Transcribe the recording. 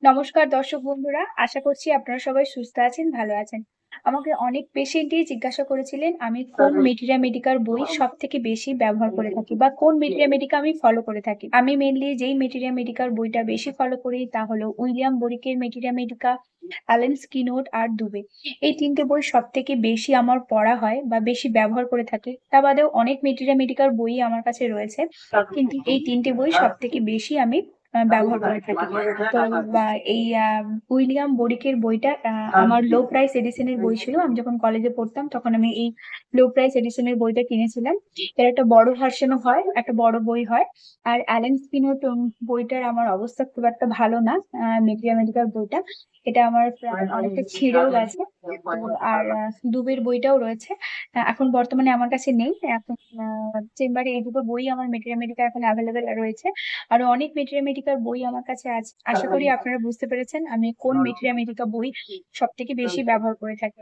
নমস্কার দর্শক বন্ধুরা, আশা করছি আপনারা সবাই সুস্থ আছেন, ভালো আছেন। আমাকে অনেক পেশেন্টই জিজ্ঞাসা করেছিলেন আমি কোন মেটিরিয়া মেডিকার বই সবথেকে বেশি ব্যবহার করে থাকি বা কোন মেটিরিয়া মেডিকা আমি ফলো করে থাকি। আমি মেইনলি যেই মেটিরিয়া মেডিকার বইটা বেশি ফলো করি তা হলো উইলিয়াম বরিকের মেটিরিয়া মেডিকা, অ্যালেন স্কিনোট আর দুবে। এই ৩ টে বই সবথেকে বেশি আমার পড়া হয় বা বেশি ব্যবহার করে থাকি। তা বাদেও অনেক মেটিরিয়া মেডিকার বই আমার কাছে রয়েছে। কিন্তু এই ৩ টে বই সবথেকে বেশি আমি ব্যবহার করে থাকি। তো এই উইলিয়াম বরিকের বইটা আমার লো প্রাইস এডিশনের বই ছিল। আমি যখন কলেজে পড়তাম তখন আমি এই লো প্রাইস এডিশনের বইটা কিনেছিলাম। এর একটা বড় ভার্সনও হয়, একটা বড় বই হয়। আর অ্যালেন স্পিনোট বইটার আমার অবস্থা খুব একটা ভালো না। মেটিরিয়া মেডিকাল বইটা এটা আমার প্রায় অনেকটা ছিঁড়েও গেছে। তো আর দুবের বইটাও রয়েছে। এখন বর্তমানে আমার কাছে নেই। এখন চেম্বারে এই দুটো বই আমার মেটেরিয়া মেডিকা এখন অ্যাভেলেবেল রয়েছে। আরো অনেক মেটেরিয়া মেডিকার বই আমার কাছে আছে। আশা করি আপনারা বুঝতে পেরেছেন আমি কোন মেটেরিয়া মেডিকা বই সব থেকে বেশি ব্যবহার করে থাকি।